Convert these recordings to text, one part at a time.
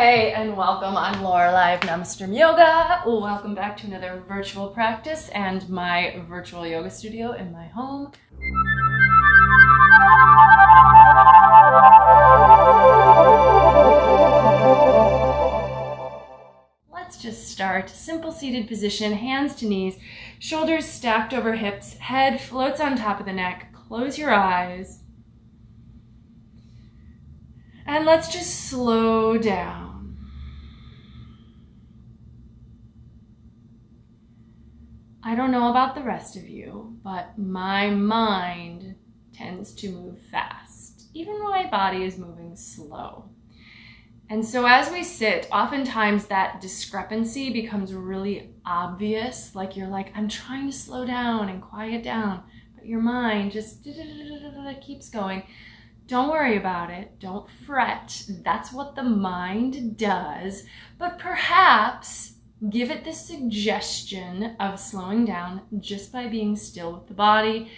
Hey, and welcome. I'm Laura, live Namasturm Yoga. Welcome back to another virtual practice and my virtual yoga studio in my home. Let's just start. Simple seated position, hands to knees, shoulders stacked over hips, head floats on top of the neck. Close your eyes. And let's just slow down. I don't know about the rest of you, but my mind tends to move fast, even when my body is moving slow. And so as we sit, oftentimes that discrepancy becomes really obvious, like you're like, I'm trying to slow down and quiet down, but your mind just keeps going. Don't worry about it. Don't fret. That's what the mind does. But perhaps give it the suggestion of slowing down just by being still with the body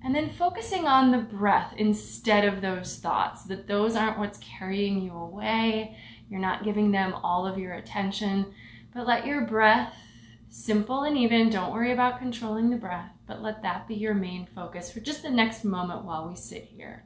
and then focusing on the breath instead of those thoughts, that those aren't what's carrying you away. You're not giving them all of your attention, but let your breath, simple and even, don't worry about controlling the breath, but let that be your main focus for just the next moment while we sit here.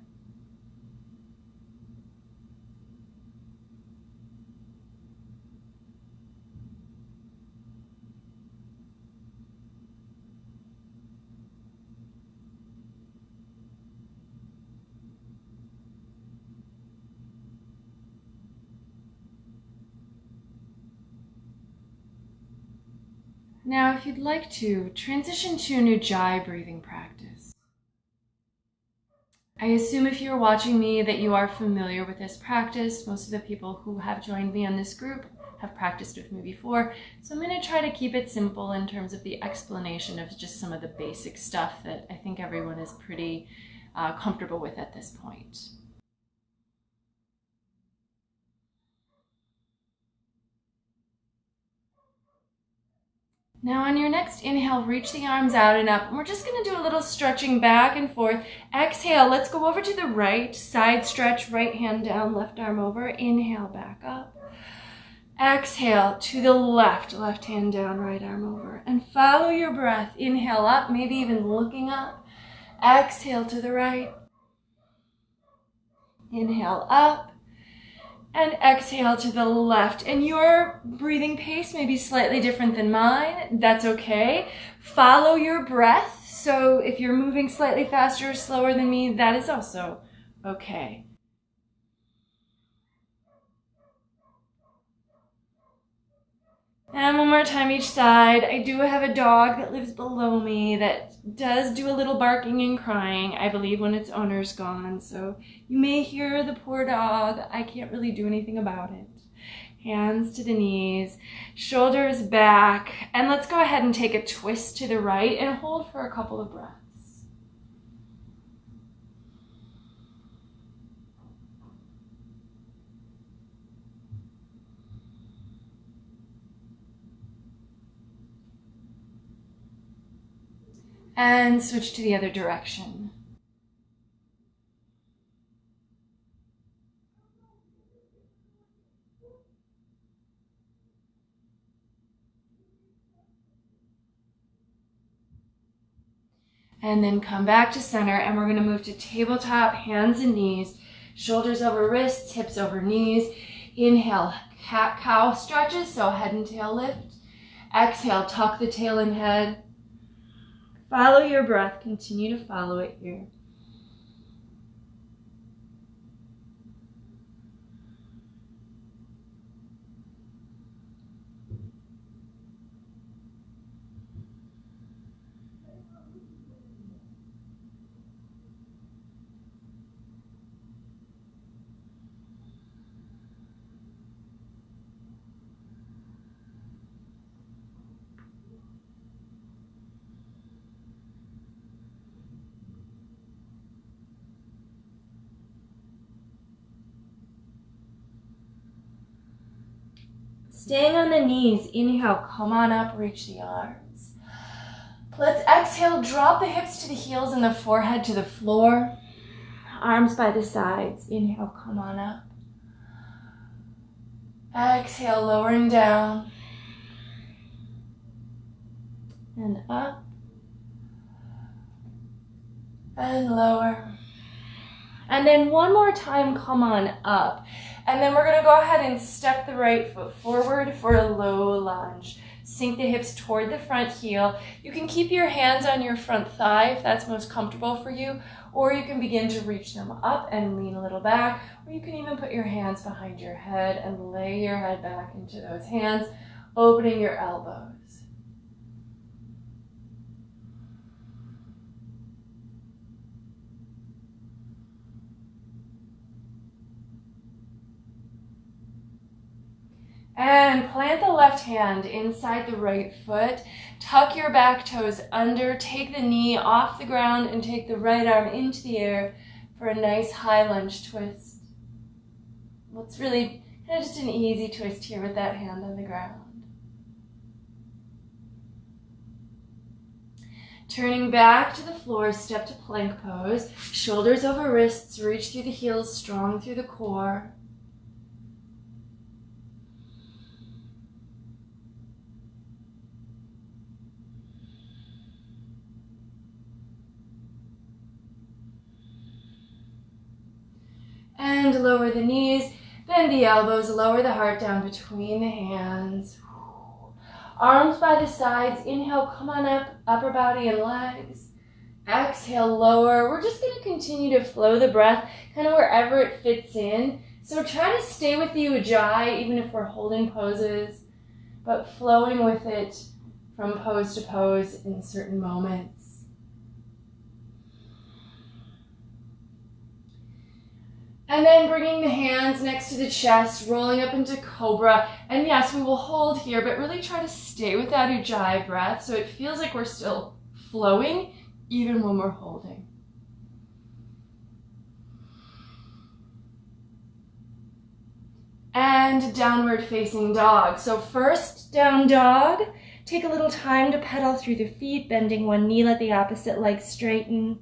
Now, if you'd like to, transition to an Ujjayi breathing practice. I assume if you're watching me that you are familiar with this practice. Most of the people who have joined me on this group have practiced with me before. So I'm going to try to keep it simple in terms of the explanation of just some of the basic stuff that I think everyone is pretty comfortable with at this point. Now on your next inhale, reach the arms out and up. And we're just going to do a little stretching back and forth. Exhale, let's go over to the right. Side stretch, right hand down, left arm over. Inhale, back up. Exhale to the left, left hand down, right arm over. And follow your breath. Inhale up, maybe even looking up. Exhale to the right. Inhale up. And exhale to the left. And your breathing pace may be slightly different than mine. That's okay. Follow your breath. So if you're moving slightly faster or slower than me, that is also okay. And one more time each side. I do have a dog that lives below me that does do a little barking and crying, I believe, when its owner's gone. So you may hear the poor dog. I can't really do anything about it. Hands to the knees, shoulders back. And let's go ahead and take a twist to the right and hold for a couple of breaths. And switch to the other direction. And then come back to center, and we're going to move to tabletop, hands and knees, shoulders over wrists, hips over knees. Inhale, cat-cow stretches, so head and tail lift. Exhale, tuck the tail and head. Follow your breath, continue to follow it here. Staying on the knees, inhale, come on up, reach the arms. Let's exhale, drop the hips to the heels and the forehead to the floor. Arms by the sides, inhale, come on up. Exhale, lowering down. And up. And lower. And then one more time, come on up. And then we're going to go ahead and step the right foot forward for a low lunge. Sink the hips toward the front heel. You can keep your hands on your front thigh if that's most comfortable for you, or you can begin to reach them up and lean a little back, or you can even put your hands behind your head and lay your head back into those hands, opening your elbows. And plant the left hand inside the right foot. Tuck your back toes under. Take the knee off the ground and take the right arm into the air for a nice high lunge twist. Well, it's really kind of just an easy twist here with that hand on the ground. Turning back to the floor, step to plank pose. Shoulders over wrists, reach through the heels, strong through the core. And lower the knees, bend the elbows, lower the heart down between the hands. Arms by the sides, inhale, come on up, upper body and legs. Exhale, lower. We're just going to continue to flow the breath kind of wherever it fits in. So try to stay with the ujjayi even if we're holding poses, but flowing with it from pose to pose in certain moments. And then bringing the hands next to the chest, rolling up into cobra. And yes, we will hold here, but really try to stay with that ujjayi breath so it feels like we're still flowing even when we're holding. And downward facing dog. So first down dog, take a little time to pedal through the feet, bending one knee, let the opposite leg straighten.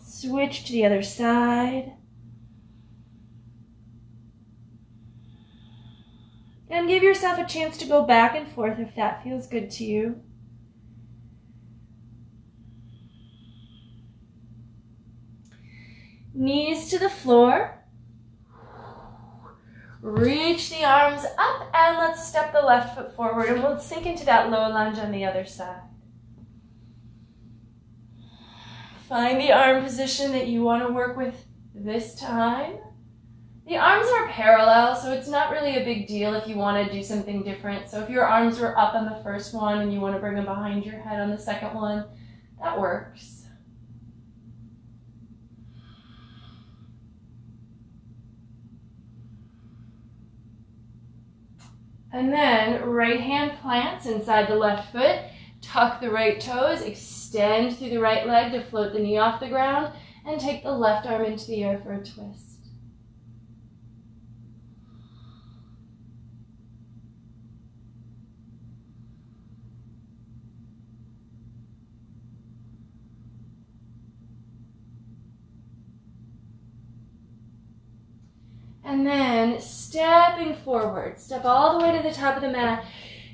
Switch to the other side. And give yourself a chance to go back and forth if that feels good to you. Knees to the floor. Reach the arms up and let's step the left foot forward and we'll sink into that low lunge on the other side. Find the arm position that you want to work with this time. The arms are parallel, so it's not really a big deal if you want to do something different. So if your arms were up on the first one and you want to bring them behind your head on the second one, that works. And then right hand plants inside the left foot. Tuck the right toes, extend through the right leg to float the knee off the ground, and take the left arm into the air for a twist. And then stepping forward, step all the way to the top of the mat,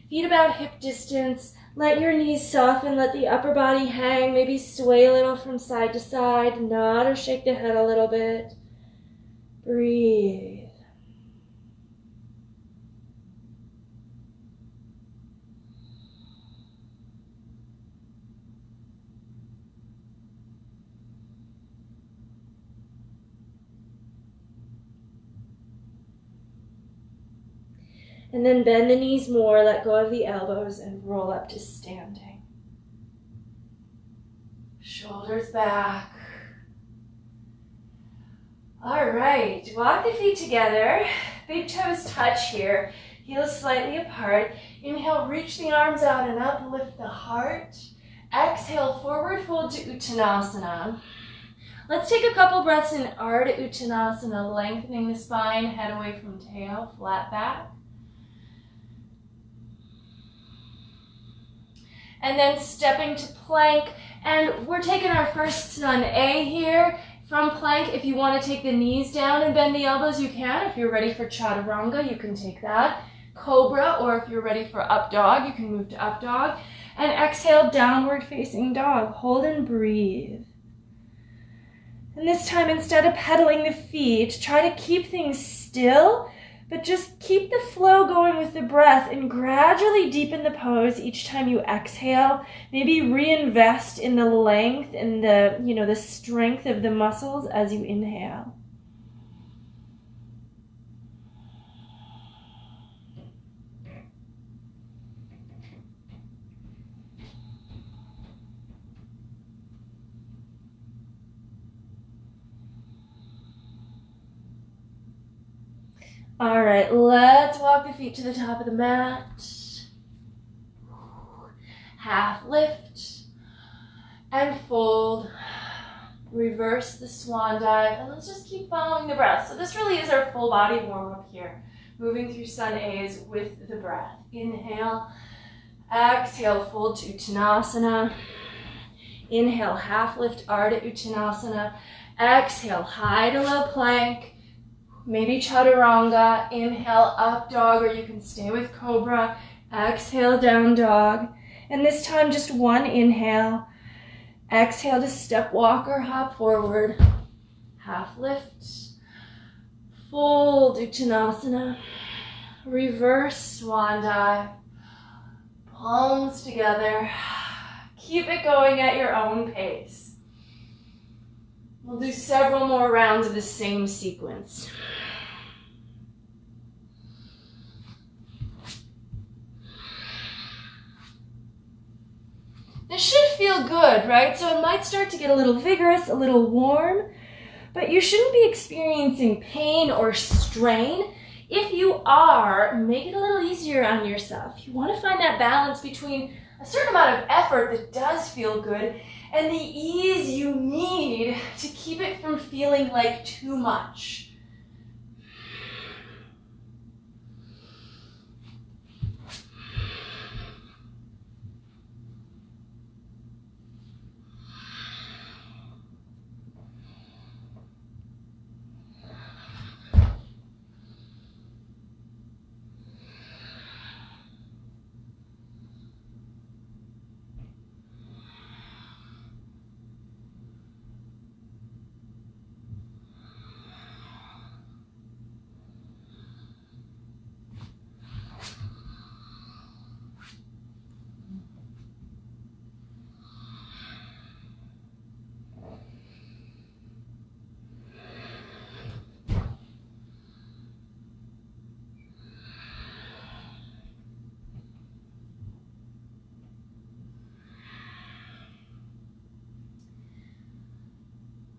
feet about hip distance. Let your knees soften, let the upper body hang, maybe sway a little from side to side, nod or shake the head a little bit. Breathe. And then bend the knees more, let go of the elbows, and roll up to standing. Shoulders back. All right, walk the feet together. Big toes touch here. Heels slightly apart. Inhale, reach the arms out and up, lift the heart. Exhale, forward fold to Uttanasana. Let's take a couple breaths in Ardha Uttanasana, lengthening the spine, head away from tail, flat back. And then stepping to plank, and we're taking our first sun A here. From plank, if you want to take the knees down and bend the elbows, you can. If you're ready for chaturanga, you can take that. Cobra, or if you're ready for up dog, you can move to up dog. And exhale, downward facing dog. Hold and breathe. And this time, instead of pedaling the feet, try to keep things still, but just keep the flow going with the breath and gradually deepen the pose each time you exhale. Maybe reinvest in the length and the strength of the muscles as you inhale. All right, let's walk the feet to the top of the mat. Half lift and fold. Reverse the swan dive, and let's just keep following the breath. So this really is our full body warm-up here. Moving through sun A's with the breath. Inhale, exhale, fold to Uttanasana. Inhale, half lift, Ardha Uttanasana. Exhale, high to low plank. Maybe chaturanga. Inhale, up dog, or you can stay with cobra. Exhale, down dog. And this time, just one inhale. Exhale to step walk or hop forward. Half lift. Fold Uttanasana. Reverse swan dive. Palms together. Keep it going at your own pace. We'll do several more rounds of the same sequence. This should feel good, right? So it might start to get a little vigorous, a little warm, but you shouldn't be experiencing pain or strain. If you are, make it a little easier on yourself. You want to find that balance between a certain amount of effort that does feel good and the ease you need to keep it from feeling like too much.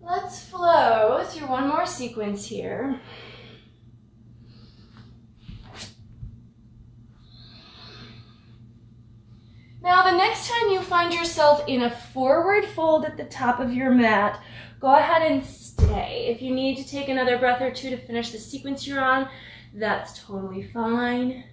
Let's flow through one more sequence here. Now, the next time you find yourself in a forward fold at the top of your mat, go ahead and stay. If you need to take another breath or two to finish the sequence you're on, that's totally fine.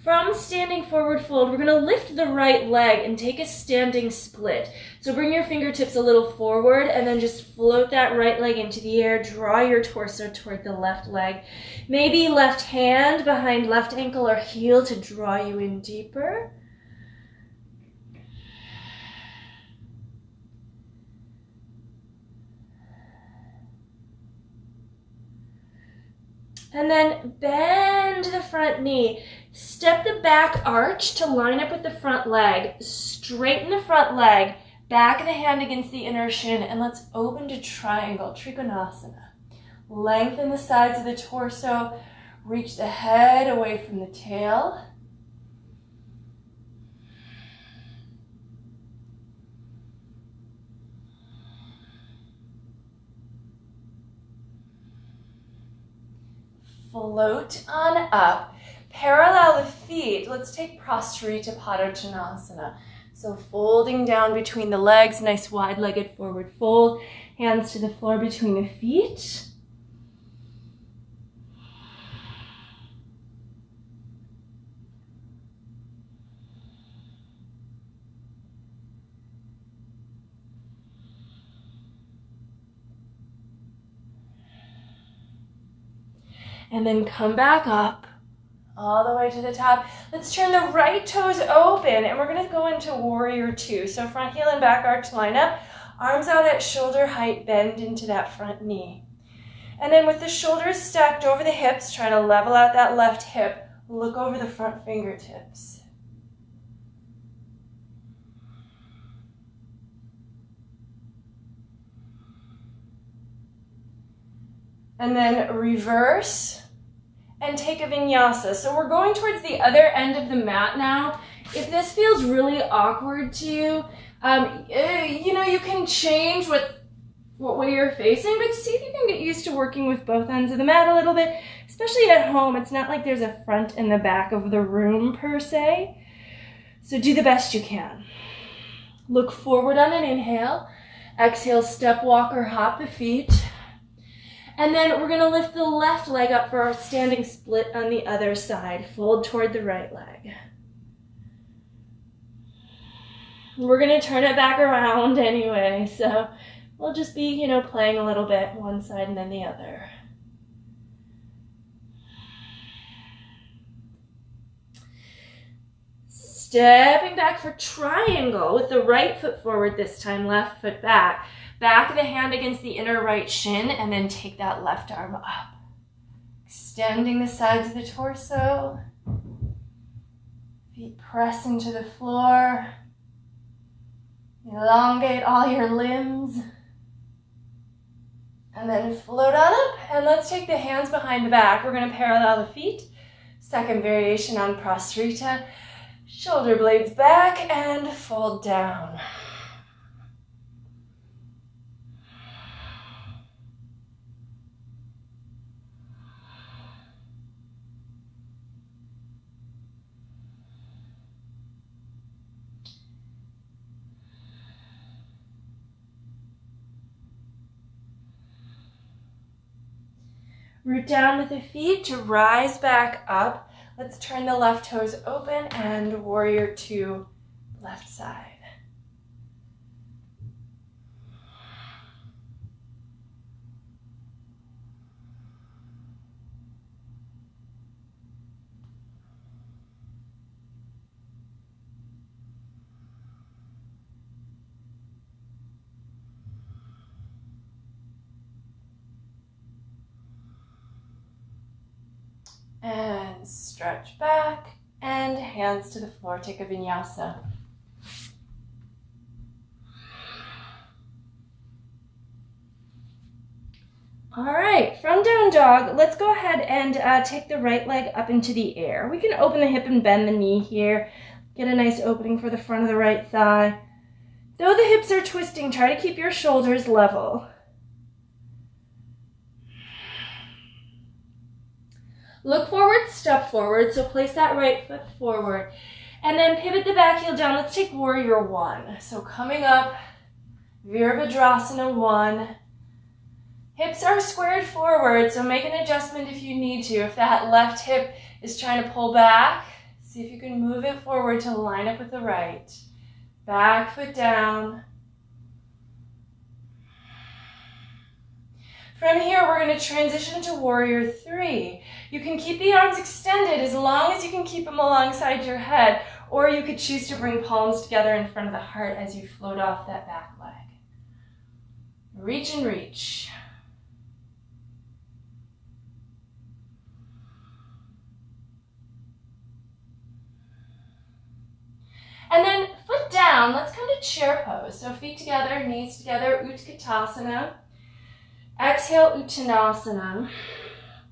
From standing forward fold, we're going to lift the right leg and take a standing split. So bring your fingertips a little forward and then just float that right leg into the air. Draw your torso toward the left leg. Maybe left hand behind left ankle or heel to draw you in deeper. And then bend the front knee. Step the back arch to line up with the front leg. Straighten the front leg. Back of the hand against the inner shin. And let's open to triangle, Trikonasana. Lengthen the sides of the torso. Reach the head away from the tail. Float on up. Parallel the feet. Let's take Prasarita Padottanasana. So folding down between the legs, nice wide-legged forward fold. Hands to the floor between the feet. And then come back up all the way to the top. Let's turn the right toes open, and we're going to go into warrior two. So front heel and back arch line up, arms out at shoulder height, bend into that front knee. And then with the shoulders stacked over the hips, try to level out that left hip. Look over the front fingertips. And then reverse and take a vinyasa. So we're going towards the other end of the mat now. If this feels really awkward to you, you can change what way you're facing, but see if you can get used to working with both ends of the mat a little bit, especially at home. It's not like there's a front and the back of the room per se. So do the best you can. Look forward on an inhale. Exhale, step, walk, or hop the feet. And then we're going to lift the left leg up for our standing split on the other side. Fold toward the right leg. We're going to turn it back around anyway, so we'll just be, playing a little bit, one side and then the other. Stepping back for triangle with the right foot forward this time, left foot back. Back of the hand against the inner right shin, and then take that left arm up. Extending the sides of the torso. Feet press into the floor. Elongate all your limbs. And then float on up, and let's take the hands behind the back. We're going to parallel the feet. Second variation on Prasrita. Shoulder blades back and fold down. Root down with the feet to rise back up. Let's turn the left toes open and warrior two, left side. And stretch back, and hands to the floor, take a vinyasa. All right, from down dog, let's go ahead and take the right leg up into the air. We can open the hip and bend the knee here. Get a nice opening for the front of the right thigh. Though the hips are twisting, try to keep your shoulders level. Look forward, step forward, so place that right foot forward. And then pivot the back heel down. Let's take warrior one. So coming up, Virabhadrasana one. Hips are squared forward, so make an adjustment if you need to. If that left hip is trying to pull back, see if you can move it forward to line up with the right. Back foot down. From here, we're going to transition to warrior three. You can keep the arms extended as long as you can keep them alongside your head, or you could choose to bring palms together in front of the heart as you float off that back leg. Reach and reach. And then foot down, let's come to chair pose. So feet together, knees together, Utkatasana. Exhale, Uttanasana.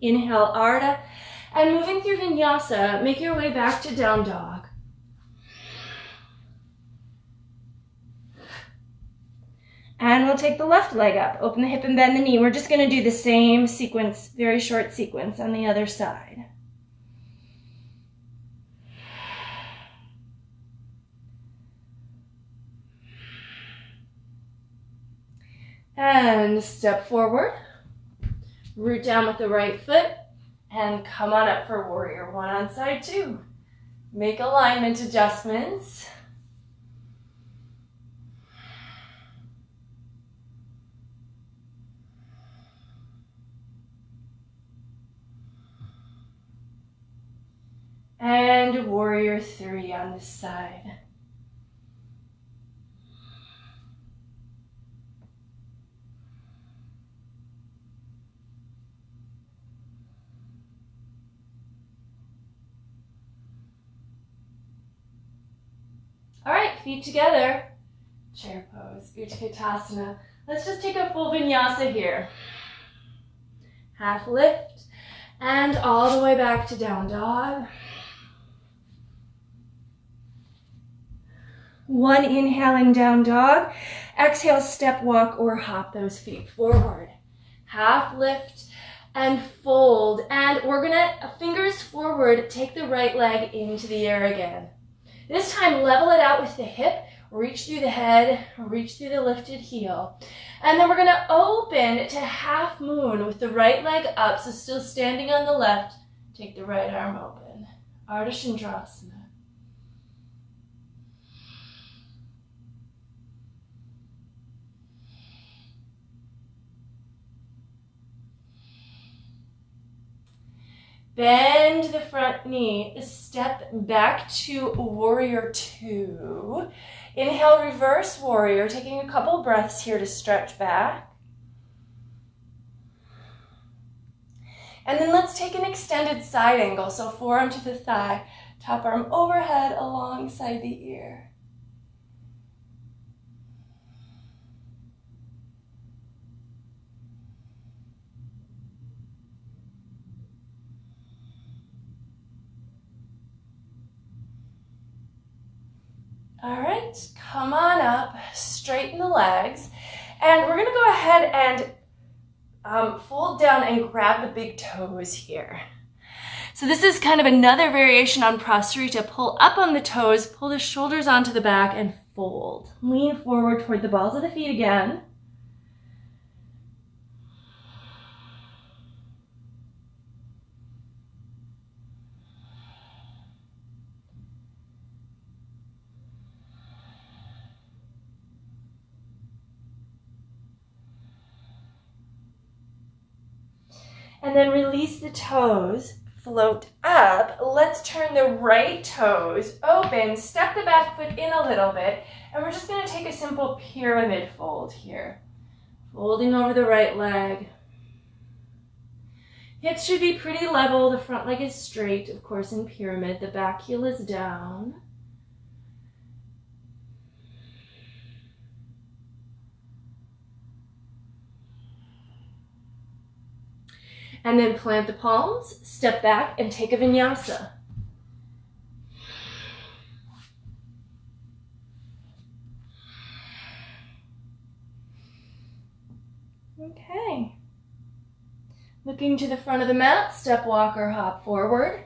Inhale, Ardha. And moving through vinyasa, make your way back to down dog. And we'll take the left leg up. Open the hip and bend the knee. We're just going to do the same sequence, very short sequence on the other side. And step forward, root down with the right foot, and come on up for warrior one on side two. Make alignment adjustments. And warrior 3 on this side. All right, feet together. Chair pose, Utkatasana. Let's just take a full vinyasa here. Half lift and all the way back to down dog. One inhaling down dog. Exhale, step, walk, or hop those feet forward. Half lift and fold. And we're gonna, fingers forward, take the right leg into the air again. This time, level it out with the hip. Reach through the head, reach through the lifted heel. And then we're gonna open to half moon with the right leg up, so still standing on the left. Take the right arm open. Ardha Chandrasana. Bend the front knee, step back to warrior 2. Inhale, reverse warrior, taking a couple breaths here to stretch back. And then let's take an extended side angle, so forearm to the thigh, top arm overhead alongside the ear. All right, come on up, straighten the legs, and we're gonna go ahead and fold down and grab the big toes here. So this is kind of another variation on Prasarita. Pull up on the toes, pull the shoulders onto the back, and fold. Lean forward toward the balls of the feet again. And then release the toes, float up. Let's turn the right toes open, step the back foot in a little bit, and we're just gonna take a simple pyramid fold here. Folding over the right leg. Hips should be pretty level, the front leg is straight, of course in pyramid, the back heel is down. And then plant the palms, step back, and take a vinyasa. Okay. Looking to the front of the mat, step, walk, or hop forward.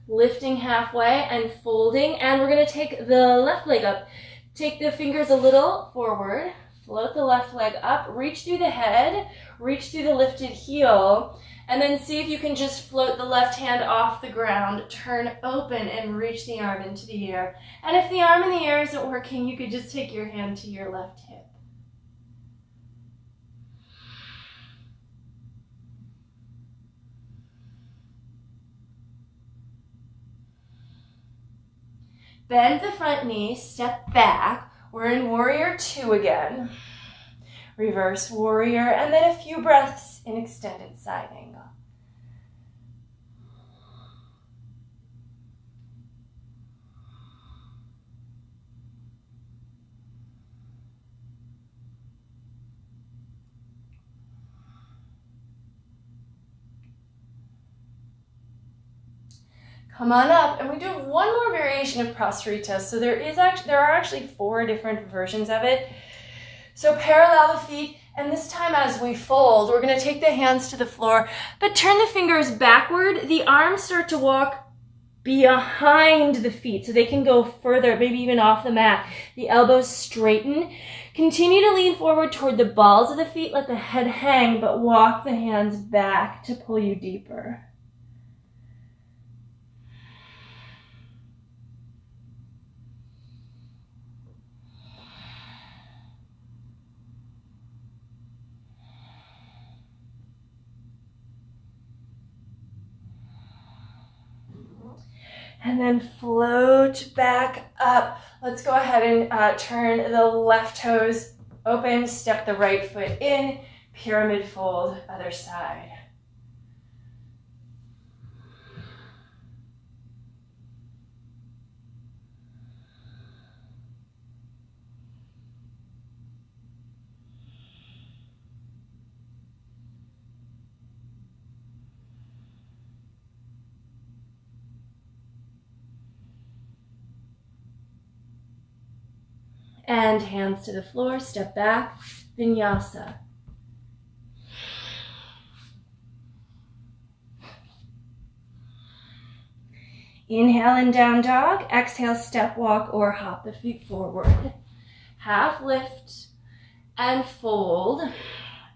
Lifting halfway and folding, and we're gonna take the left leg up. Take the fingers a little forward. Float the left leg up, reach through the head, reach through the lifted heel, and then see if you can just float the left hand off the ground, turn open and reach the arm into the air. And if the arm in the air isn't working, you could just take your hand to your left hip. Bend the front knee, step back. We're in warrior 2 again. Reverse warrior, and then a few breaths in extended side angle. Come on up, and we do one more variation of Prasarita. So there are actually 4 different versions of it. So parallel the feet, and this time as we fold, we're gonna take the hands to the floor, but turn the fingers backward. The arms start to walk behind the feet, so they can go further, maybe even off the mat. The elbows straighten. Continue to lean forward toward the balls of the feet, let the head hang, but walk the hands back to pull you deeper. And then float back up. Let's go ahead and turn the left toes open, step the right foot in, pyramid fold, other side. And hands to the floor, step back, vinyasa. Inhale in down dog, exhale, step, walk, or hop the feet forward. Half lift and fold.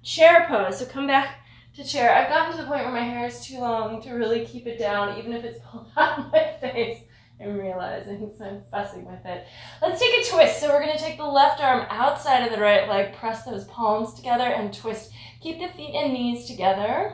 Chair pose, so come back to chair. I've gotten to the point where my hair is too long to really keep it down, even if it's pulled out of my face. I'm realizing, so I'm fussing with it. Let's take a twist. So we're going to take the left arm outside of the right leg, press those palms together and twist. Keep the feet and knees together.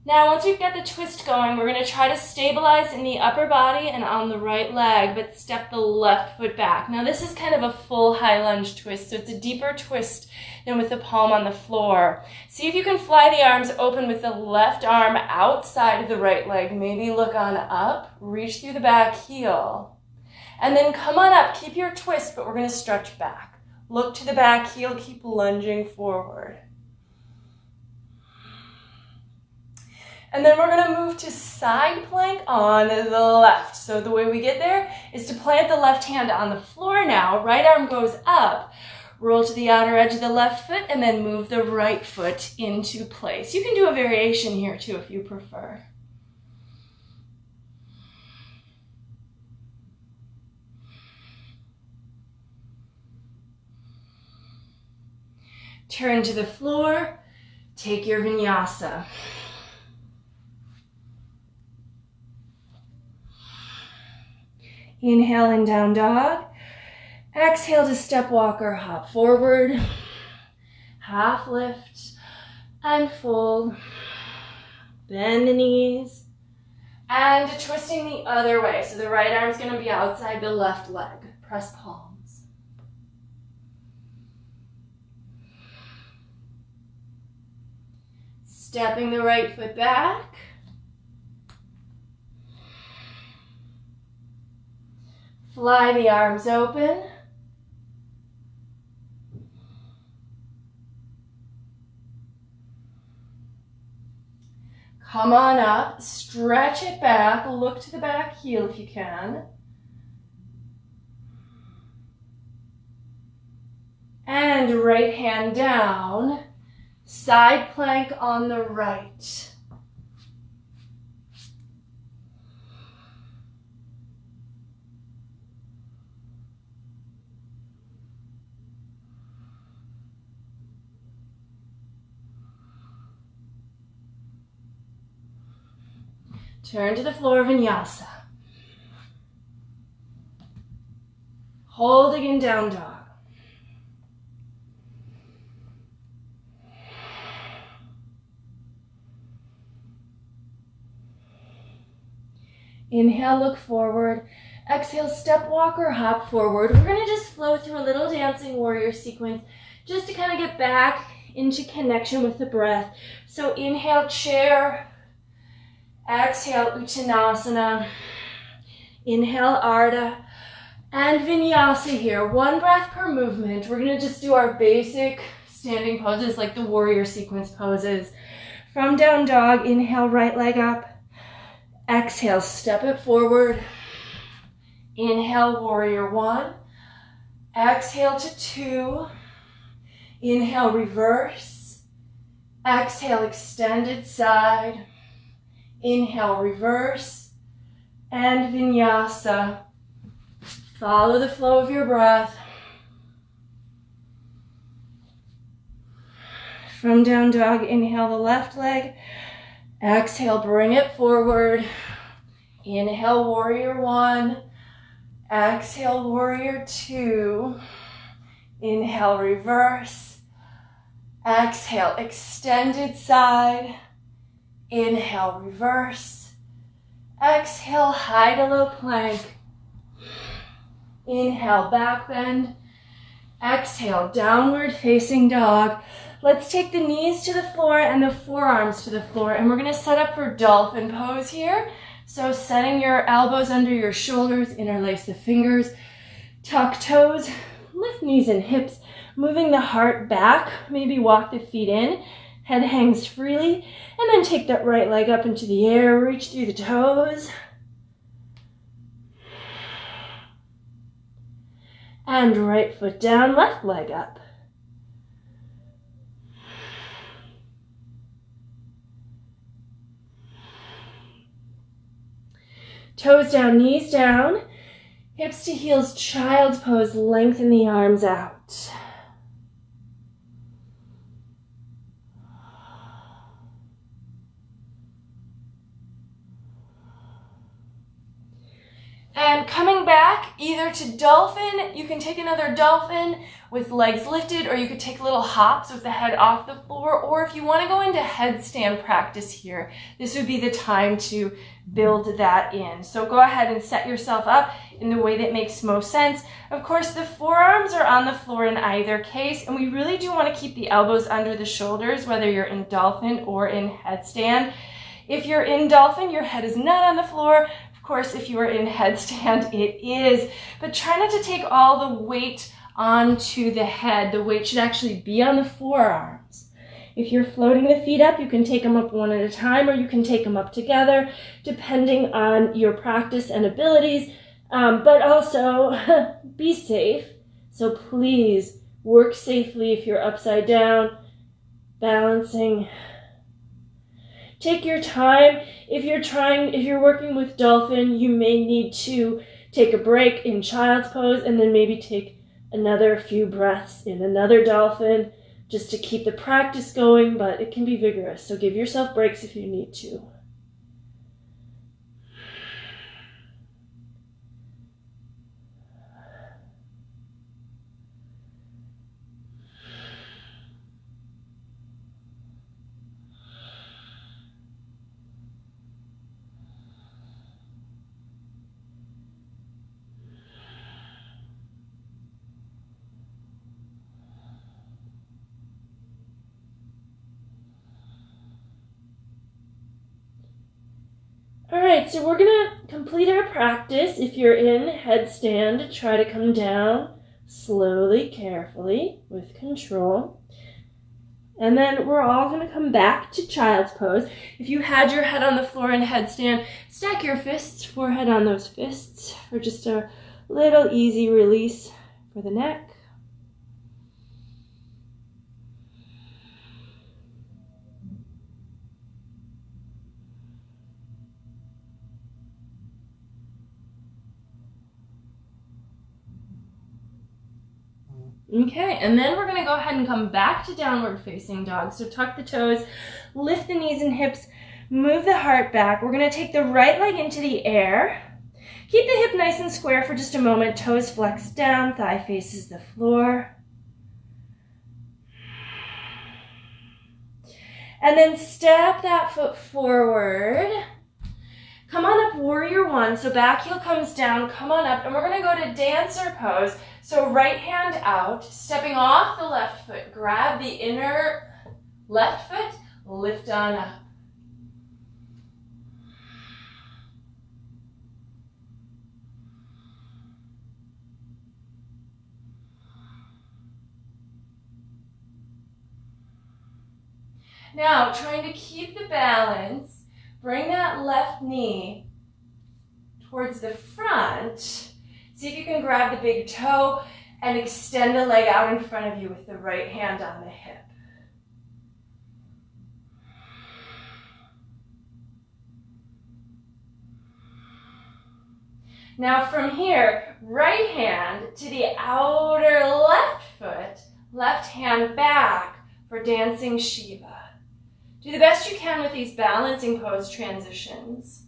Now, once we've got the twist going, we're going to try to stabilize in the upper body and on the right leg, but step the left foot back. Now, this is kind of a full high lunge twist, so it's a deeper twist than with the palm on the floor. See if you can fly the arms open with the left arm outside of the right leg. Maybe look on up, reach through the back heel. And then come on up, keep your twist, but we're going to stretch back. Look to the back heel, keep lunging forward. And then we're going to move to side plank on the left. So the way we get there is to plant the left hand on the floor now. Right arm goes up. Roll to the outer edge of the left foot and then move the right foot into place. You can do a variation here too if you prefer. Turn to the floor. Take your vinyasa. Inhale in down dog. Exhale to step, walk, or hop forward. Half lift and fold. Bend the knees. And twisting the other way. So the right arm's going to be outside the left leg. Press palms. Stepping the right foot back. Fly the arms open. Come on up, stretch it back, look to the back heel if you can. And right hand down, side plank on the right. Turn to the floor, vinyasa. Holding in down dog. Inhale, look forward. Exhale, step, walk, or hop forward. We're going to just flow through a little dancing warrior sequence just to kind of get back into connection with the breath. So inhale, chair. Exhale, Uttanasana. Inhale, Ardha. And vinyasa here. One breath per movement. We're going to just do our basic standing poses like the warrior sequence poses. From down dog, inhale, right leg up. Exhale, step it forward. Inhale, warrior one. Exhale to two. Inhale, reverse. Exhale, extended side. Inhale, reverse, and vinyasa. Follow the flow of your breath. From down dog, inhale the left leg. Exhale, bring it forward. Inhale, warrior one. Exhale, warrior two. Inhale, reverse. Exhale, extended side. Inhale, reverse. Exhale, high to low plank. Inhale, back bend. Exhale, downward facing dog. Let's take the knees to the floor and the forearms to the floor, and we're going to set up for dolphin pose here. So setting your elbows under your shoulders, interlace the fingers, tuck toes, lift knees and hips, moving the heart back, maybe walk the feet in, head hangs freely, and then take that right leg up into the air, reach through the toes. And right foot down, left leg up. Toes down, knees down, hips to heels, child's pose, lengthen the arms out. And coming back either to dolphin, you can take another dolphin with legs lifted, or you could take little hops with the head off the floor, or if you want to go into headstand practice here, this would be the time to build that in. So go ahead and set yourself up in the way that makes most sense. Of course, the forearms are on the floor in either case, and we really do want to keep the elbows under the shoulders, whether you're in dolphin or in headstand. If you're in dolphin, your head is not on the floor. Of course, if you are in headstand, it is. But try not to take all the weight onto the head. The weight should actually be on the forearms. If you're floating the feet up, you can take them up one at a time, or you can take them up together, depending on your practice and abilities. But also, be safe. So please work safely if you're upside down, balancing. Take your time. If you're working with dolphin, you may need to take a break in child's pose and then maybe take another few breaths in another dolphin just to keep the practice going, but it can be vigorous. So give yourself breaks if you need to. All right, so we're going to complete our practice. If you're in headstand, try to come down slowly, carefully, with control. And then we're all going to come back to child's pose. If you had your head on the floor in headstand, stack your fists, forehead on those fists for just a little easy release for the neck. Okay, and then we're going to go ahead and come back to downward facing dog. So tuck the toes, lift the knees and hips, move the heart back. We're going to take the right leg into the air. Keep the hip nice and square for just a moment. Toes flex down, thigh faces the floor. And then step that foot forward. Come on up, warrior one. So back heel comes down, come on up, and we're going to go to dancer pose. So right hand out, stepping off the left foot, grab the inner left foot, lift on up. Now, trying to keep the balance, bring that left knee towards the front. See if you can grab the big toe and extend the leg out in front of you with the right hand on the hip. Now from here, right hand to the outer left foot, left hand back for dancing Shiva. Do the best you can with these balancing pose transitions.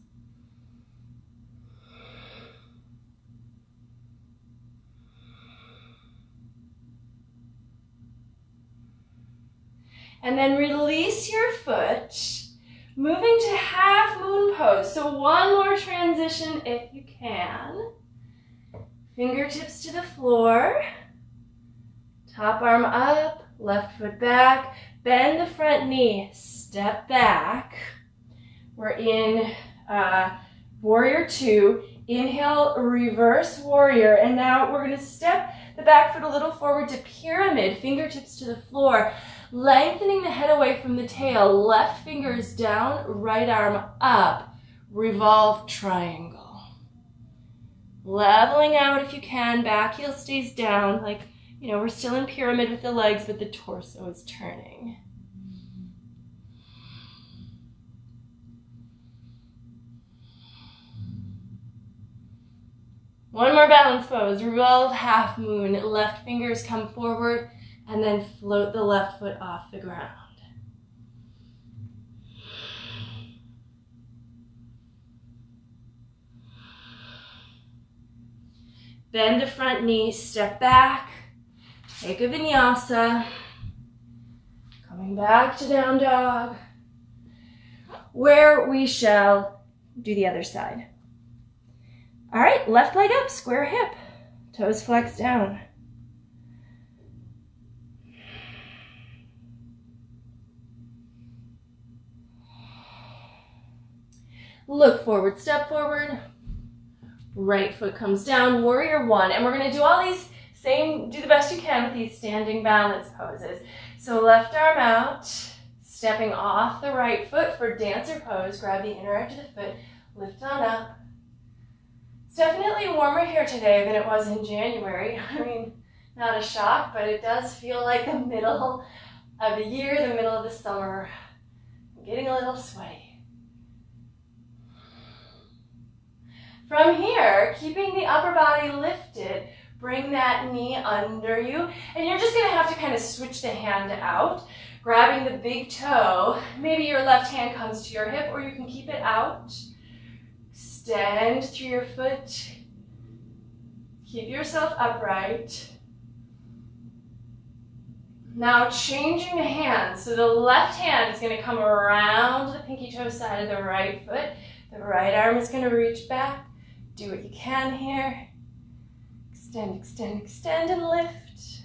And then release your foot, Moving to half moon pose. So one more transition if you can. Fingertips to the floor. Top arm up, left foot back. Bend the front knee, step back. We're in warrior two. Inhale, reverse warrior. And now we're going to step the back foot a little forward to pyramid, fingertips to the floor. Lengthening the head away from the tail, left fingers down, right arm up, revolve triangle. Leveling out if you can, back heel stays down, like, you know, we're still in pyramid with the legs, but the torso is turning. One more balance pose, revolve half moon, left fingers come forward, and then float the left foot off the ground. Bend the front knee, step back, take a vinyasa, coming back to down dog, where we shall do the other side. All right, left leg up, square hip, toes flex down. Look forward, step forward. Right foot comes down, warrior one. And we're gonna do all these do the best you can with these standing balance poses. So left arm out, stepping off the right foot for dancer pose. Grab the inner edge of the foot, lift on up. It's definitely warmer here today than it was in January. I mean, not a shock, but it does feel like the middle of the year, the middle of the summer. I'm getting a little sweaty. From here, keeping the upper body lifted, bring that knee under you, and you're just gonna have to kind of switch the hand out, grabbing the big toe. Maybe your left hand comes to your hip, or you can keep it out. Extend through your foot. Keep yourself upright. Now changing the hand. So the left hand is gonna come around the pinky toe side of the right foot. The right arm is gonna reach back. Do what you can here. Extend, extend, extend, and lift.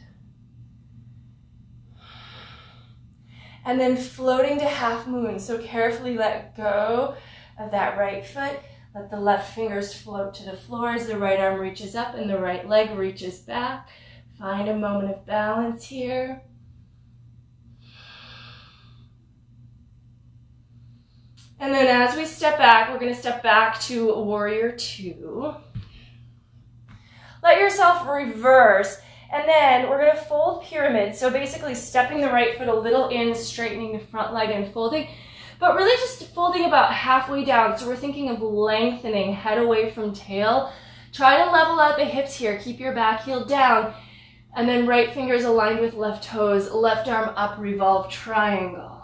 And then floating to half moon. So carefully let go of that right foot. Let the left fingers float to the floor as the right arm reaches up and the right leg reaches back. Find a moment of balance here. And then as we step back, we're going to step back to warrior two. Let yourself reverse, and then we're going to fold pyramid. So basically stepping the right foot a little in, straightening the front leg and folding, but really just folding about halfway down. So we're thinking of lengthening, head away from tail. Try to level out the hips here. Keep your back heel down, and then right fingers aligned with left toes, left arm up, revolve triangle.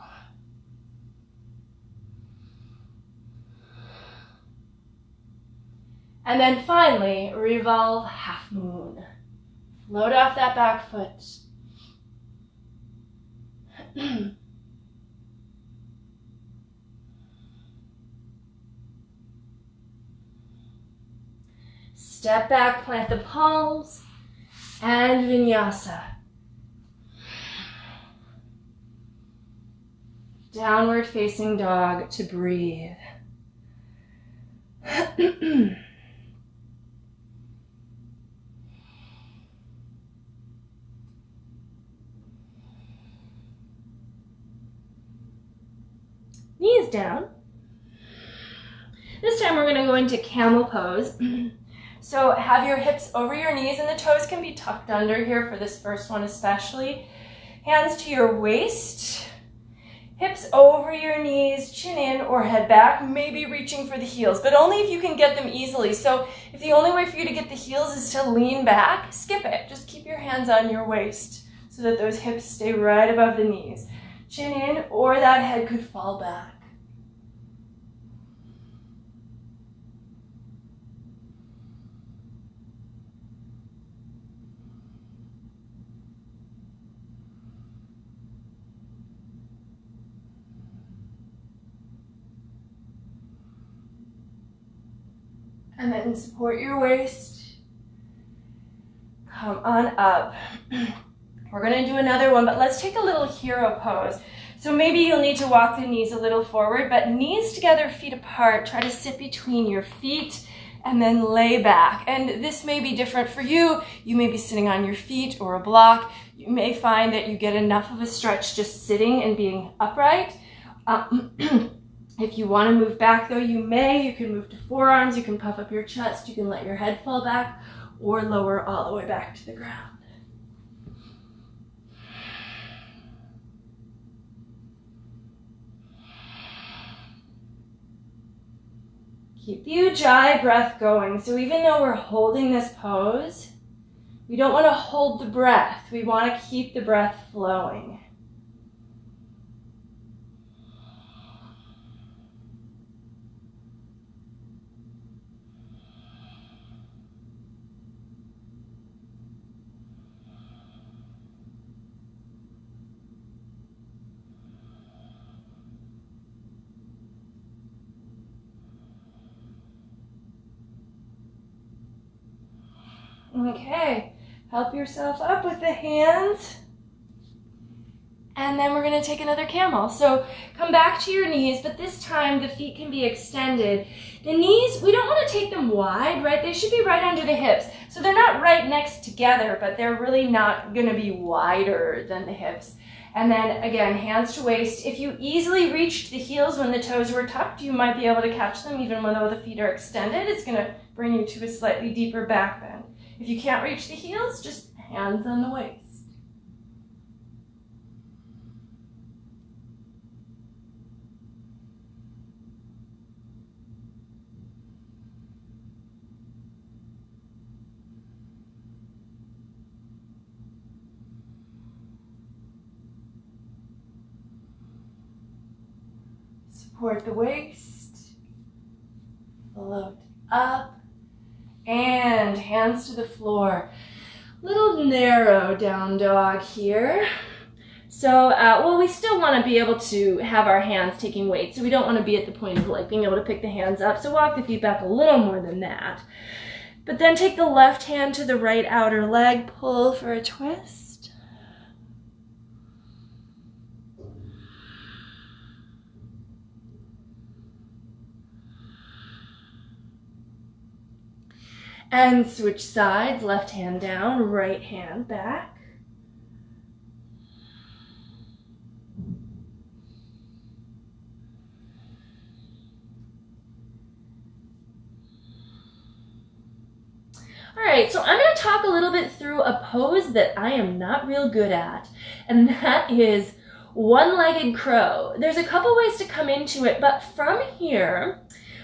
And then finally, revolve half moon. Float off that back foot. Step back, plant the palms, and vinyasa. Downward facing dog to breathe. Knees down. This time we're going to go into camel pose. So have your hips over your knees and the toes can be tucked under here for this first one especially. Hands to your waist. Hips over your knees, chin in or head back, maybe reaching for the heels, but only if you can get them easily. So if the only way for you to get the heels is to lean back, skip it. Just keep your hands on your waist so that those hips stay right above the knees. Chin in, or that head could fall back. And then support your waist. Come on up. We're gonna do another one, but let's take a little hero pose. So maybe you'll need to walk the knees a little forward, but knees together, feet apart. Try to sit between your feet and then lay back. And this may be different for you. You may be sitting on your feet or a block. You may find that you get enough of a stretch just sitting and being upright. If you want to move back though, you may. You can move to forearms, you can puff up your chest, you can let your head fall back or lower all the way back to the ground. Keep the Ujjayi breath going. So even though we're holding this pose, we don't want to hold the breath. We want to keep the breath flowing. Okay, help yourself up with the hands. And then we're going to take another camel. So come back to your knees, but this time the feet can be extended. The knees, we don't want to take them wide, right? They should be right under the hips. So they're not right next together, but they're really not going to be wider than the hips. And then again, hands to waist. If you easily reached the heels when the toes were tucked, you might be able to catch them even though the feet are extended. It's going to bring you to a slightly deeper back bend. If you can't reach the heels, just hands on the waist. Support the waist, float up, and hands to the floor. Little narrow down dog here. So, well, we still want to be able to have our hands taking weight, so we don't want to be at the point of like being able to pick the hands up, so walk the feet back a little more than that. But then take the left hand to the right outer leg, pull for a twist. And switch sides, left hand down, right hand back. All right, so I'm going to talk a little bit through a pose that I am not real good at, and that is one-legged crow. There's a couple ways to come into it, but from here,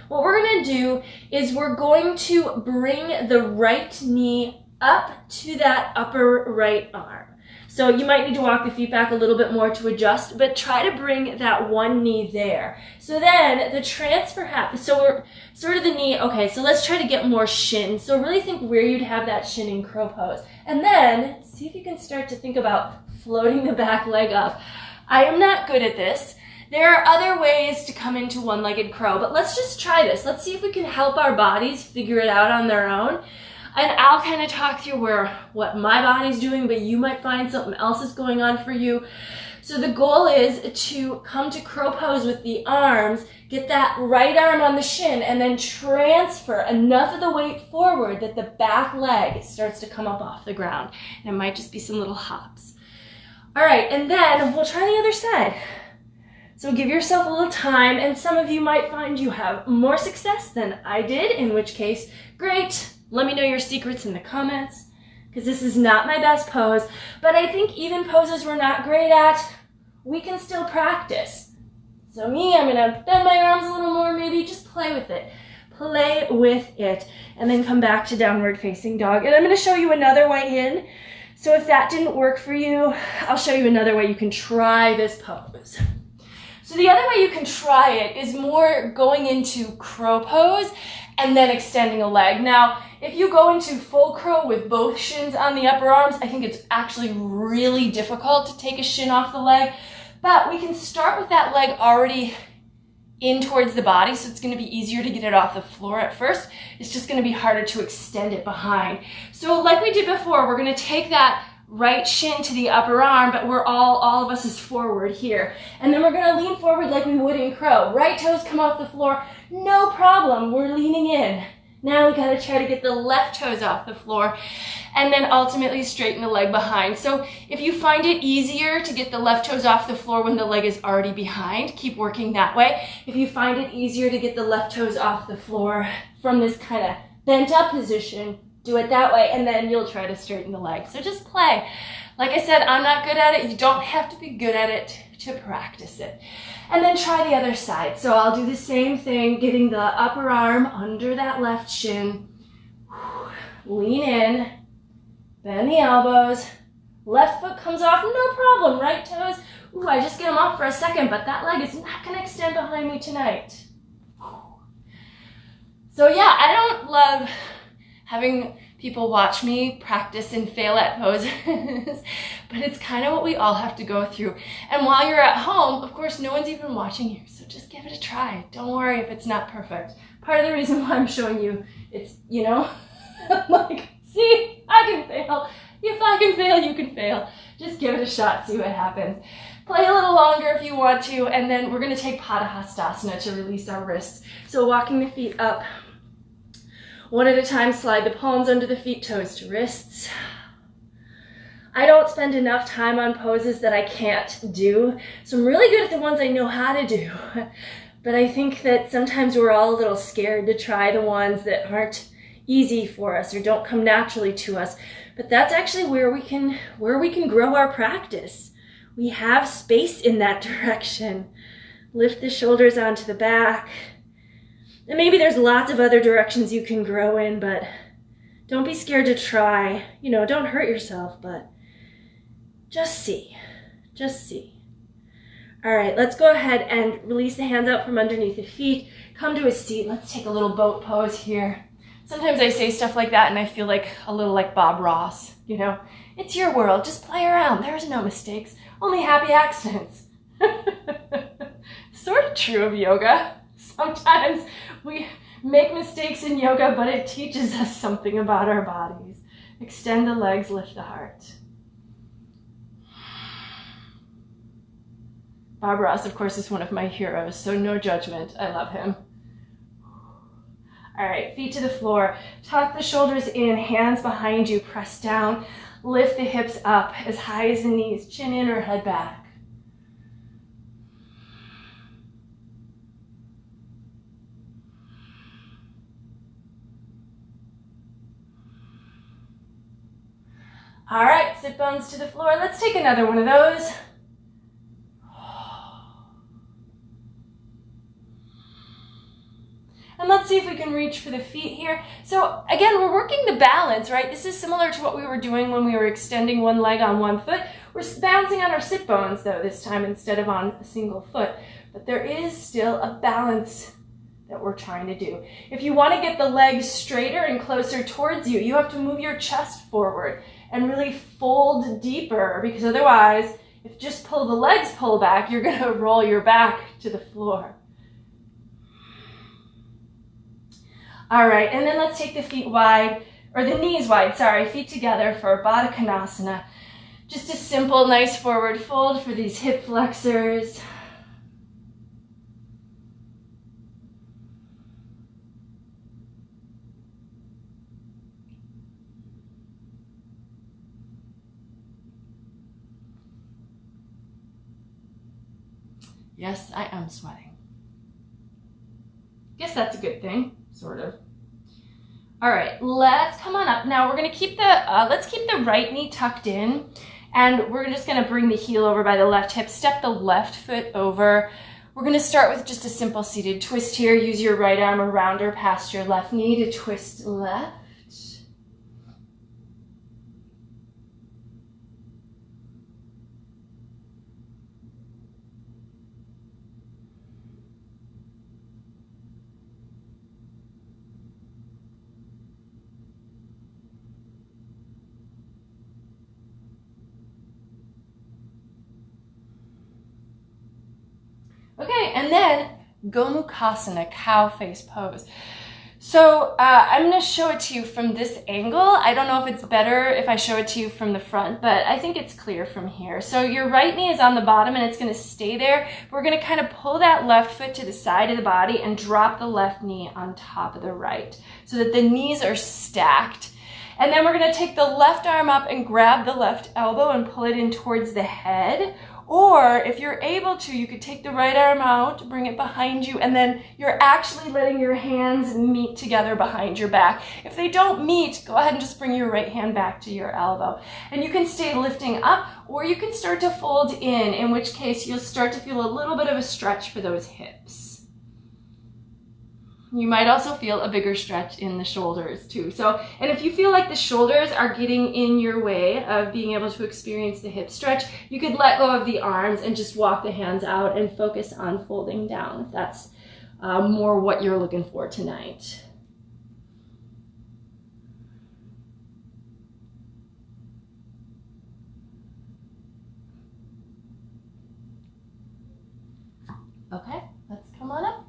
what we're going to do is we're going to bring the right knee up to that upper right arm. So you might need to walk the feet back a little bit more to adjust, but try to bring that one knee there. So then the transfer happens. So we're sort of the knee, okay, so let's try to get more shin. So really think where you'd have that shin in crow pose. And then see if you can start to think about floating the back leg up. I am not good at this. There are other ways to come into one-legged crow, but let's just try this. Let's see if we can help our bodies figure it out on their own. And I'll kind of talk through what my body's doing, but you might find something else is going on for you. So the goal is to come to crow pose with the arms, get that right arm on the shin, and then transfer enough of the weight forward that the back leg starts to come up off the ground. And it might just be some little hops. All right, and then we'll try the other side. So give yourself a little time, and some of you might find you have more success than I did, in which case, great. Let me know your secrets in the comments, because this is not my best pose, but I think even poses we're not great at, we can still practice. So me, I'm gonna bend my arms a little more, maybe just play with it. Play with it, and then come back to downward facing dog. And I'm gonna show you another way in. So if that didn't work for you, I'll show you another way you can try this pose. So the other way you can try it is more going into crow pose and then extending a leg. Now, if you go into full crow with both shins on the upper arms, I think it's actually really difficult to take a shin off the leg, but we can start with that leg already in towards the body, so it's going to be easier to get it off the floor at first. It's just going to be harder to extend it behind. So like we did before, we're going to take that right shin to the upper arm, but we're all of us is forward here. And then we're going to lean forward like we would in crow. Right toes come off the floor, no problem, we're leaning in. Now we got to try to get the left toes off the floor and then ultimately straighten the leg behind. So if you find it easier to get the left toes off the floor when the leg is already behind, keep working that way. If you find it easier to get the left toes off the floor from this kind of bent up position, do it that way, and then you'll try to straighten the leg. So just play. Like I said, I'm not good at it. You don't have to be good at it to practice it. And then try the other side. So I'll do the same thing, getting the upper arm under that left shin. Lean in, bend the elbows. Left foot comes off, no problem. Right toes, ooh, I just get them off for a second, but that leg is not going to extend behind me tonight. So yeah, I don't love having people watch me practice and fail at poses, but it's kind of what we all have to go through. And while you're at home, of course, no one's even watching you, so just give it a try. Don't worry if it's not perfect. Part of the reason why I'm showing you, it's, you know, like, see, I can fail. If I can fail, you can fail. Just give it a shot, see what happens. Play a little longer if you want to, and then we're going to take Padahastasana to release our wrists. So walking the feet up, one at a time, slide the palms under the feet, toes to wrists. I don't spend enough time on poses that I can't do, so I'm really good at the ones I know how to do. But I think that sometimes we're all a little scared to try the ones that aren't easy for us or don't come naturally to us. But that's actually where we can grow our practice. We have space in that direction. Lift the shoulders onto the back. And maybe there's lots of other directions you can grow in, but don't be scared to try. You know, don't hurt yourself, but just see. Just see. All right, let's go ahead and release the hands out from underneath the feet. Come to a seat. Let's take a little boat pose here. Sometimes I say stuff like that and I feel like a little like Bob Ross, you know. It's your world. Just play around. There's no mistakes. Only happy accidents. Sort of true of yoga. Sometimes we make mistakes in yoga, but it teaches us something about our bodies. Extend the legs, lift the heart. Bob Ross, of course, is one of my heroes, so no judgment. I love him. All right, feet to the floor. Tuck the shoulders in, hands behind you, press down. Lift the hips up as high as the knees, chin in or head back. All right, sit bones to the floor. Let's take another one of those. And let's see if we can reach for the feet here. So again, we're working the balance, right? This is similar to what we were doing when we were extending one leg on one foot. We're balancing on our sit bones though this time instead of on a single foot. But there is still a balance that we're trying to do. If you want to get the legs straighter and closer towards you, you have to move your chest forward and really fold deeper, because otherwise, if just pull the legs pull back, you're going to roll your back to the floor. All right, and then let's take the feet wide, or the knees wide, sorry, feet together for Baddha Konasana. Just a simple, nice forward fold for these hip flexors. Yes, I am sweating. Guess that's a good thing, sort of. All right, let's come on up. Now we're gonna keep the, let's keep the right knee tucked in, and we're just gonna bring the heel over by the left hip, step the left foot over. We're gonna start with just a simple seated twist here. Use your right arm around or past your left knee to twist left. Okay, and then Gomukhasana, cow face pose. So I'm going to show it to you from this angle. I don't know if it's better if I show it to you from the front, but I think it's clear from here. So your right knee is on the bottom and it's going to stay there. We're going to kind of pull that left foot to the side of the body and drop the left knee on top of the right so that the knees are stacked. And then we're going to take the left arm up and grab the left elbow and pull it in towards the head. Or if you're able to, you could take the right arm out, bring it behind you, and then you're actually letting your hands meet together behind your back. If they don't meet, go ahead and just bring your right hand back to your elbow. And you can stay lifting up, or you can start to fold in which case you'll start to feel a little bit of a stretch for those hips. You might also feel a bigger stretch in the shoulders too. And if you feel like the shoulders are getting in your way of being able to experience the hip stretch, you could let go of the arms and just walk the hands out and focus on folding down if that's more what you're looking for tonight. Okay, let's come on up.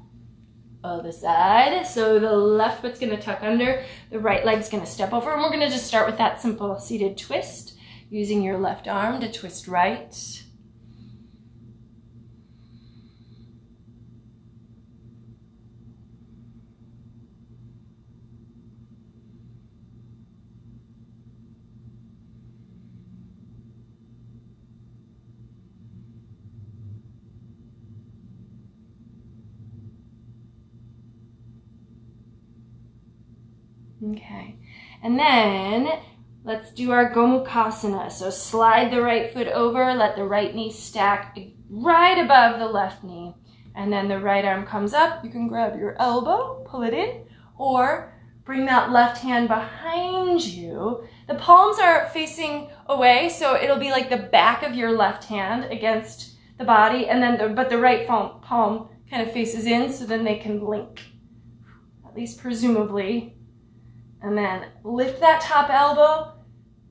Other side. So the left foot's going to tuck under, the right leg's going to step over, and we're going to just start with that simple seated twist, using your left arm to twist right. Okay, and then let's do our Gomukhasana. So slide the right foot over, let the right knee stack right above the left knee. And then the right arm comes up. You can grab your elbow, pull it in, or bring that left hand behind you. The palms are facing away, so it'll be like the back of your left hand against the body, and then but the right palm kind of faces in, so then they can link, at least presumably. And then lift that top elbow,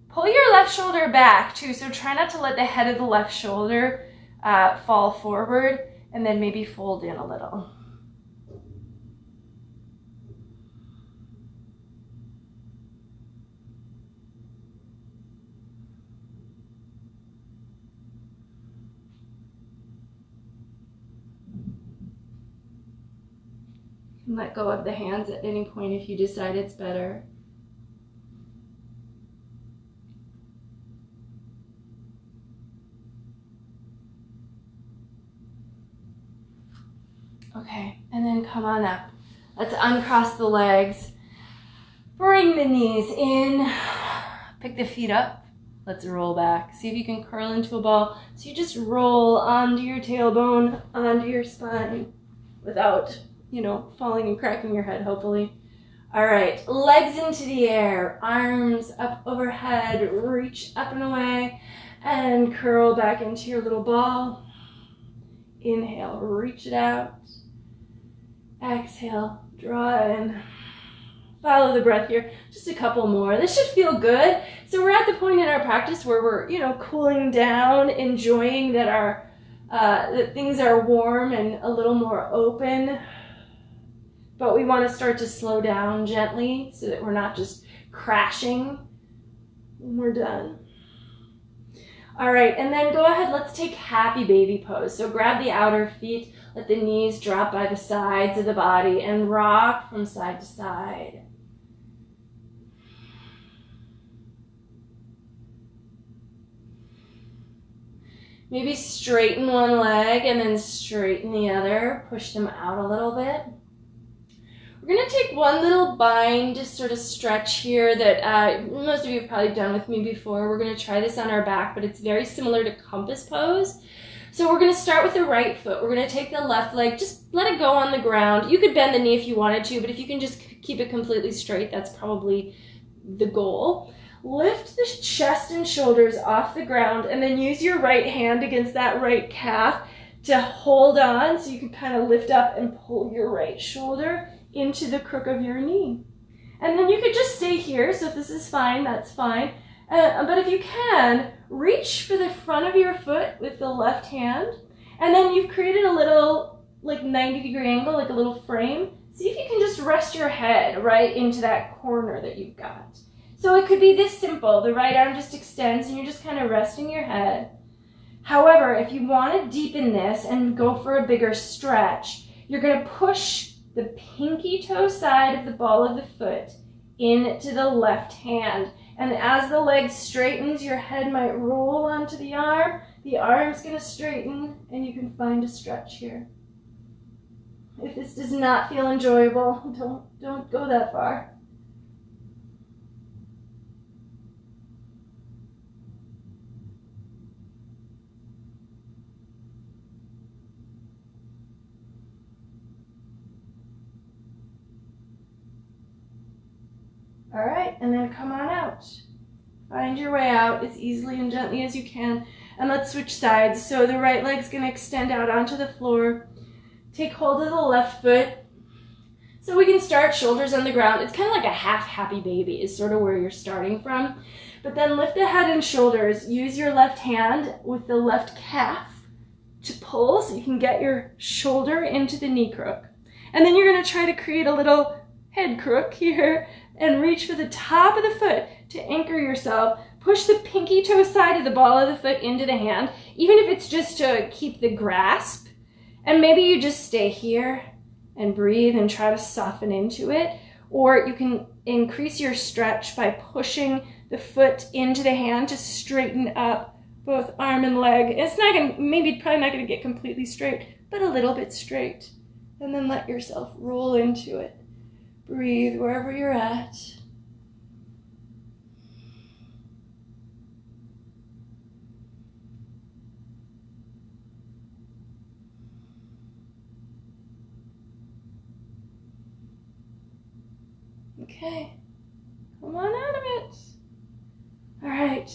pull your left shoulder back too, so try not to let the head of the left shoulder fall forward, and then maybe fold in a little. Let go of the hands at any point if you decide it's better. Okay, and then come on up. Let's uncross the legs. Bring the knees in. Pick the feet up. Let's roll back. See if you can curl into a ball. So you just roll onto your tailbone, onto your spine without falling and cracking your head, hopefully. All right, legs into the air, arms up overhead, reach up and away, and curl back into your little ball. Inhale, reach it out. Exhale, draw in. Follow the breath here. Just a couple more. This should feel good. So we're at the point in our practice where we're, cooling down, enjoying that that things are warm and a little more open. But we want to start to slow down gently so that we're not just crashing when we're done. All right, and then go ahead, let's take happy baby pose. So grab the outer feet, let the knees drop by the sides of the body, and rock from side to side. Maybe straighten one leg and then straighten the other. Push them out a little bit. We're going to take one little bind sort of stretch here that most of you have probably done with me before. We're going to try this on our back, but it's very similar to compass pose. So we're going to start with the right foot. We're going to take the left leg, just let it go on the ground. You could bend the knee if you wanted to, but if you can just keep it completely straight, that's probably the goal. Lift the chest and shoulders off the ground, and then use your right hand against that right calf to hold on, so you can kind of lift up and pull your right shoulder into the crook of your knee. And then you could just stay here, so if this is fine, that's fine. But if you can, reach for the front of your foot with the left hand, and then you've created a little like 90-degree angle, like a little frame. See if you can just rest your head right into that corner that you've got. So it could be this simple. The right arm just extends and you're just kind of resting your head. However, if you want to deepen this and go for a bigger stretch, you're going to push the pinky toe side of the ball of the foot into the left hand. And as the leg straightens, your head might roll onto the arm. The arm's going to straighten and you can find a stretch here. If this does not feel enjoyable, don't go that far. All right, and then come on out. Find your way out as easily and gently as you can. And let's switch sides. So the right leg's going to extend out onto the floor. Take hold of the left foot. So we can start shoulders on the ground. It's kind of like a half happy baby is sort of where you're starting from. But then lift the head and shoulders. Use your left hand with the left calf to pull so you can get your shoulder into the knee crook. And then you're going to try to create a little head crook here and reach for the top of the foot to anchor yourself. Push the pinky toe side of the ball of the foot into the hand, even if it's just to keep the grasp. And maybe you just stay here and breathe and try to soften into it. Or you can increase your stretch by pushing the foot into the hand to straighten up both arm and leg. It's not going to, probably not going to get completely straight, but a little bit straight. And then let yourself roll into it. Breathe wherever you're at. Okay, come on out of it. All right,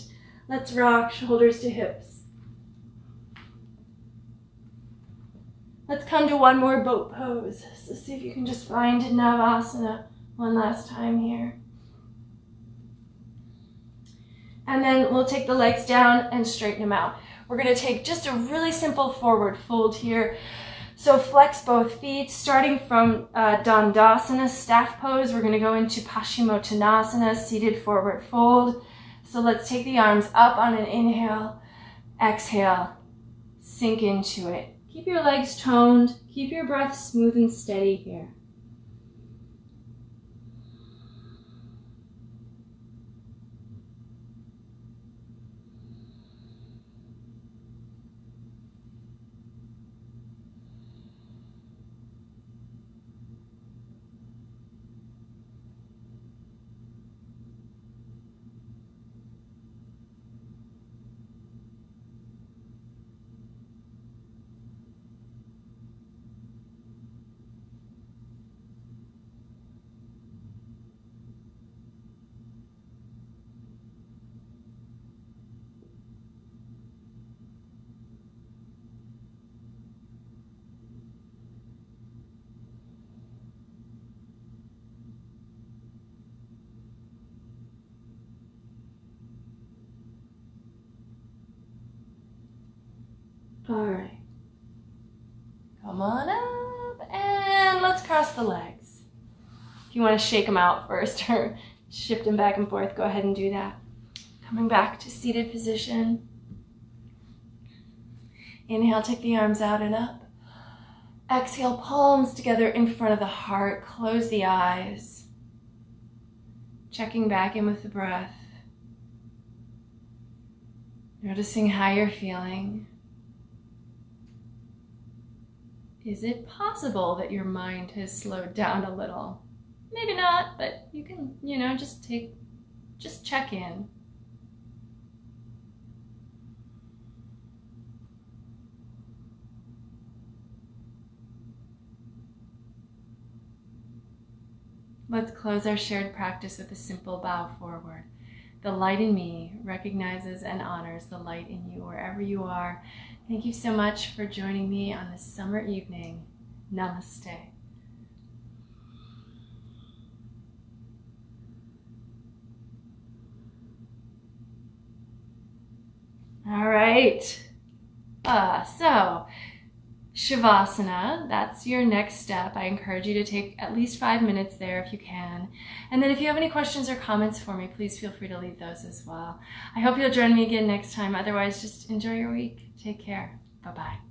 let's rock shoulders to hips. Let's come to one more boat pose. So see if you can just find Navasana one last time here. And then we'll take the legs down and straighten them out. We're going to take just a really simple forward fold here. So flex both feet, starting from Dandasana, staff pose. We're going to go into Paschimottanasana, seated forward fold. So let's take the arms up on an inhale, exhale, sink into it. Keep your legs toned, keep your breath smooth and steady here. All right, come on up and let's cross the legs. If you want to shake them out first or shift them back and forth, go ahead and do that. Coming back to seated position. Inhale, take the arms out and up. Exhale, palms together in front of the heart. Close the eyes. Checking back in with the breath. Noticing how you're feeling. Is it possible that your mind has slowed down a little? Maybe not, but you can, just check in. Let's close our shared practice with a simple bow forward. The light in me recognizes and honors the light in you wherever you are. Thank you so much for joining me on this summer evening. Namaste. All right. So Shavasana, that's your next step. I encourage you to take at least 5 minutes there if you can. And then if you have any questions or comments for me, please feel free to leave those as well. I hope you'll join me again next time. Otherwise, just enjoy your week. Take care. Bye-bye.